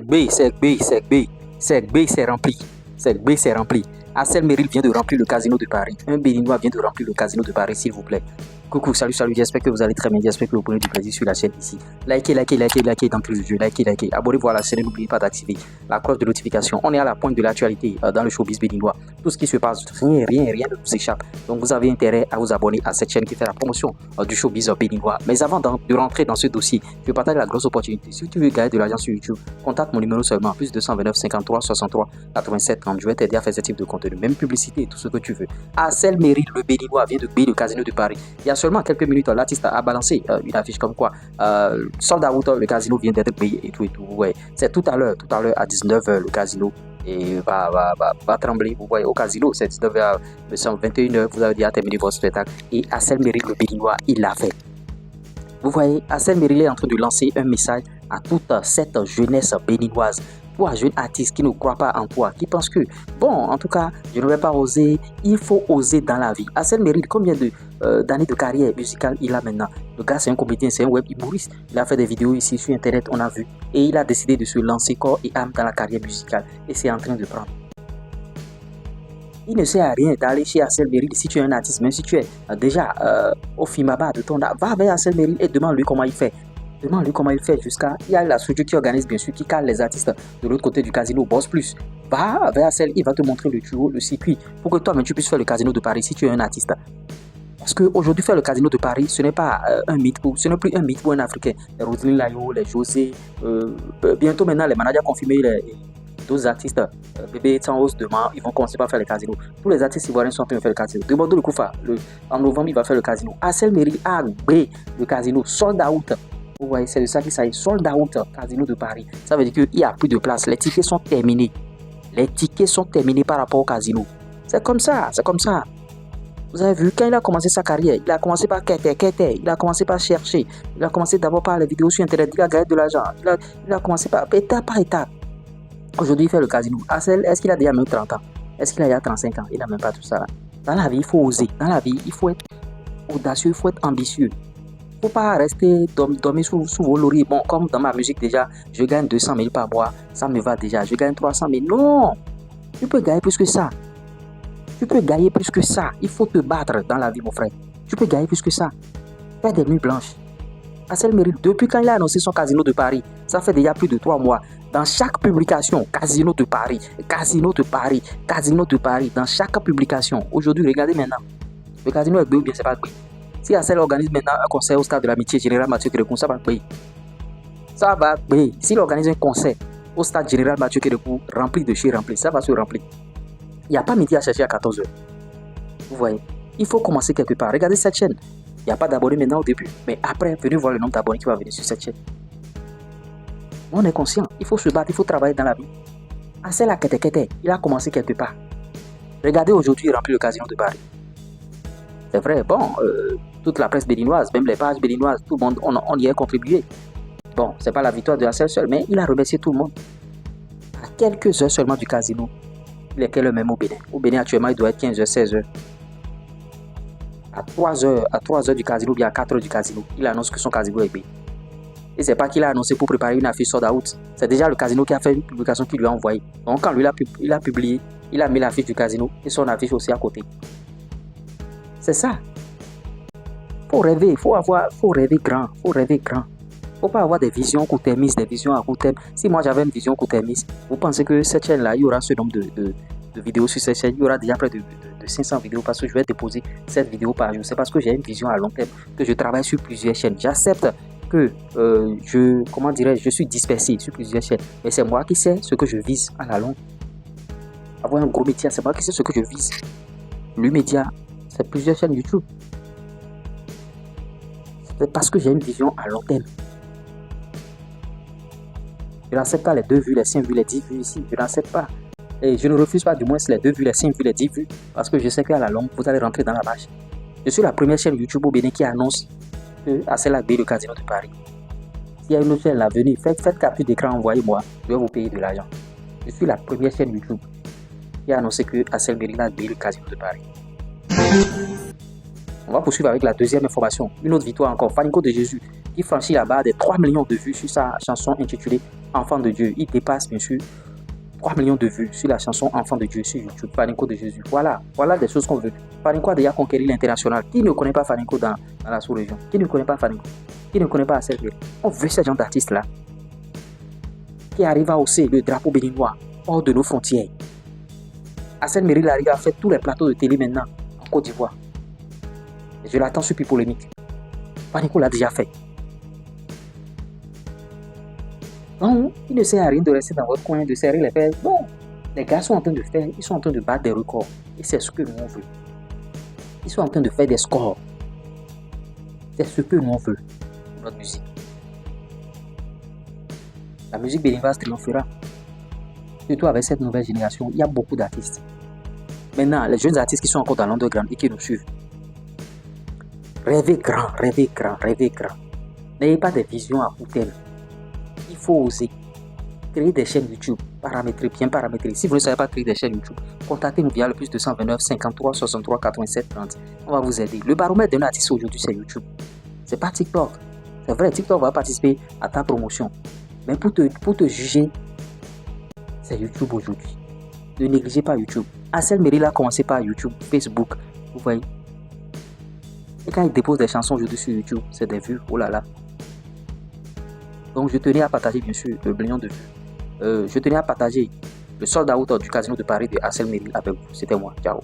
B, c'est B, c'est B, c'est B, c'est rempli. C'est B, c'est rempli. Assel Meril vient de remplir le casino de Paris. Un Béninois vient de remplir le casino de Paris, s'il vous plaît. Coucou, salut, j'espère que vous allez très bien, j'espère que vous prenez du plaisir sur la chaîne ici. Likez dans plus de jeu, likez. Abonnez-vous à la chaîne et n'oubliez pas d'activer la cloche de notification. On est à la pointe de l'actualité dans le showbiz béninois. Tout ce qui se passe, rien ne nous échappe. Donc vous avez intérêt à vous abonner à cette chaîne qui fait la promotion du showbiz béninois. Mais avant de rentrer dans ce dossier, je partage la grosse opportunité. Si tu veux gagner de l'argent sur YouTube, contacte mon numéro seulement, plus 229 53 63 87 30. Je vais t'aider à faire ce type de contenu, même publicité et tout ce que tu veux. Assel Meril, le Béninois, vient de payer le casino de Paris. Il y a seulement quelques minutes, l'artiste a balancé une affiche comme quoi sold out, le casino vient d'être payé et tout. Ouais. C'est tout à l'heure à 19h, le casino et va trembler. Vous voyez, au casino, c'est 19h, 21h, vous avez déjà terminé votre spectacle. Et Assel Meril, le Béninois, il l'a fait. Vous voyez, Assel Meril est en train de lancer un message à toute cette jeunesse béninoise. Toi, jeune artiste qui ne croit pas en toi, qui pense que, bon, en tout cas, je ne vais pas oser, il faut oser dans la vie. Assel Meril, combien d'années de carrière musicale il a maintenant? Le gars, c'est un comédien, c'est un web humoriste. Il a fait des vidéos ici sur Internet, on a vu. Et il a décidé de se lancer corps et âme dans la carrière musicale. Et c'est en train de prendre. Il ne sert à rien d'aller chez Assel Meril si tu es un artiste, même si tu es déjà au Fimaba de ton art. Va vers Assel Meril et demande-lui comment il fait. Demande-lui comment il fait jusqu'à... Il y a la structure qui organise bien sûr, qui cale les artistes de l'autre côté du casino, Boss Plus. Va vers Assel, il va te montrer le tuyau, le circuit, pour que toi-même tu puisses faire le casino de Paris si tu es un artiste. Parce qu'aujourd'hui, faire le casino de Paris, ce n'est pas ce n'est plus un mythe pour un Africain. Les Roselyne Layo, les José, bientôt maintenant les managers confirmés, d'autres artistes, Bébé est en hausse demain, ils vont commencer par faire le casino. Tous les artistes ivoiriens sont en train de faire le casino. Demandons le Koufa, en novembre, il va faire le casino. Assel Meril a bré le casino, sold out. Vous voyez, c'est de ça qu'il s'agit. Sold out, casino de Paris. Ça veut dire qu'il n'y a plus de place. Les tickets sont terminés. Les tickets sont terminés par rapport au casino. C'est comme ça, c'est comme ça. Vous avez vu, quand il a commencé sa carrière, il a commencé par quêter, il a commencé par chercher. Il a commencé d'abord par les vidéos sur Internet, il a gagné de l'argent. Il a commencé par étape par étape. Aujourd'hui, il fait le casino. Assel, est-ce qu'il a déjà même 30 ans? Est-ce qu'il a déjà 35 ans? Il n'a même pas tout ça. Dans la vie, il faut oser. Dans la vie, il faut être audacieux, il faut être ambitieux. Il ne faut pas rester dormir sous vos lauriers. Bon, comme dans ma musique déjà, je gagne 200 000 par mois, ça me va déjà. Je gagne 300 000. Non, tu peux gagner plus que ça. Tu peux gagner plus que ça. Il faut te battre dans la vie, mon frère. Tu peux gagner plus que ça. Faire des nuits blanches. Assel Meril, depuis quand il a annoncé son casino de Paris, ça fait déjà plus de 3 mois. Dans chaque publication, casino de Paris, casino de Paris, casino de Paris, dans chaque publication. Aujourd'hui, regardez maintenant. Le casino est bleu ou bien c'est pas bleu. Si Assel organise maintenant un concert au stade de l'amitié général Mathieu Kérékou, ça va payer. Ça va payer. S'il organise un concert au stade général Mathieu Kérékou, rempli de chez rempli, ça va se remplir. Il n'y a pas midi à chercher à 14h. Vous voyez, il faut commencer quelque part. Regardez cette chaîne. Il n'y a pas d'abonnés maintenant au début. Mais après, venez voir le nombre d'abonnés qui va venir sur cette chaîne. On est conscient. Il faut se battre, il faut travailler dans la vie. Assel a quêté. Il a commencé quelque part. Regardez aujourd'hui, il remplit le casino de Paris. C'est vrai, bon, toute la presse béninoise, même les pages béninoises, tout le monde, on y a contribué. Bon, c'est pas la victoire de Assel seul, mais il a remercié tout le monde. À quelques heures seulement du casino, il est quelle heure même au Bénin? Au Bénin, actuellement, il doit être 15h, 16h. À 3h du casino, bien à 4h du casino, il annonce que son casino est payé. Et c'est pas qu'il a annoncé pour préparer une affiche sold out. C'est déjà le casino qui a fait une publication qu'il lui a envoyée. Donc, quand lui il a publié, il a mis l'affiche du casino et son affiche aussi à côté. C'est ça. Faut rêver, faut rêver grand, Faut pas avoir des visions court-termistes, des visions à court terme. Si moi j'avais une vision court-termiste, vous pensez que cette chaîne-là, il y aura ce nombre de vidéos sur cette chaîne, il y aura déjà près de 500 vidéos parce que je vais déposer cette vidéo par jour. C'est parce que j'ai une vision à long terme, que je travaille sur plusieurs chaînes. J'accepte que je suis dispersé sur plusieurs chaînes. Mais c'est moi qui sais ce que je vise à la longue. Avoir un gros média, c'est moi qui sais ce que je vise. Le média, c'est plusieurs chaînes YouTube. C'est parce que j'ai une vision à long terme. Je n'accepte pas les 2 vues, les 5 vues, les 10 vues ici. Je n'accepte pas. Et je ne refuse pas du moins les 2 vues, les 5 vues, les 10 vues. Parce que je sais qu'à la longue, vous allez rentrer dans la marche. Je suis la première chaîne YouTube au Bénin qui annonce que Assel a payé le casino de Paris. S'il y a une autre chaîne à venir, faites capture d'écran, envoyez-moi. Je vais vous payer de l'argent. Je suis la première chaîne YouTube qui a annoncé que Assel Meril a payé le casino de Paris. On va poursuivre avec la deuxième information. Une autre victoire encore. Fanico de Jésus qui franchit la barre des 3 millions de vues sur sa chanson intitulée Enfant de Dieu. Il dépasse bien sûr 3 millions de vues sur la chanson Enfant de Dieu sur YouTube, Faninko de Jésus. Voilà des choses qu'on veut. Faninko a déjà conquéri l'international. Qui ne connaît pas Faninko dans la sous-région? Qui ne connaît pas Faninko? Qui ne connaît pas Assel Meril? On veut ce genre d'artistes-là qui arrivent à hausser le drapeau béninois hors de nos frontières. Assel Meril arrive à faire tous les plateaux de télé maintenant en Côte d'Ivoire. Je l'attends sur Plus Polémique. Faninko l'a déjà fait. Non, il ne sert à rien de rester dans votre coin, de serrer les fesses. Bon, les gars sont en train de faire, ils sont en train de battre des records. Et c'est ce que nous on veut. Ils sont en train de faire des scores. C'est ce que nous on veut pour notre musique. La musique béninoise triomphera. Surtout avec cette nouvelle génération, il y a beaucoup d'artistes. Maintenant, les jeunes artistes qui sont encore dans l'underground et qui nous suivent, rêvez grand, rêvez grand, rêvez grand. N'ayez pas des visions à court terme. Il faut oser. Créer des chaînes YouTube, paramétrer, bien paramétrer. Si vous ne savez pas créer des chaînes YouTube, contactez-nous via le plus 229 53 63 87 30. On va vous aider. Le baromètre d'un artiste aujourd'hui, c'est YouTube. C'est pas TikTok. C'est vrai, TikTok va participer à ta promotion. Mais pour te juger, c'est YouTube aujourd'hui. Ne négligez pas YouTube. Assel Meril a commencé par YouTube, Facebook. Vous voyez. Et quand il dépose des chansons aujourd'hui sur YouTube, c'est des vues. Oh là là. Donc je tenais à partager bien sûr le million de vues. Je tenais à partager le sold out du Casino de Paris de Assel Meril avec vous. C'était moi. Ciao.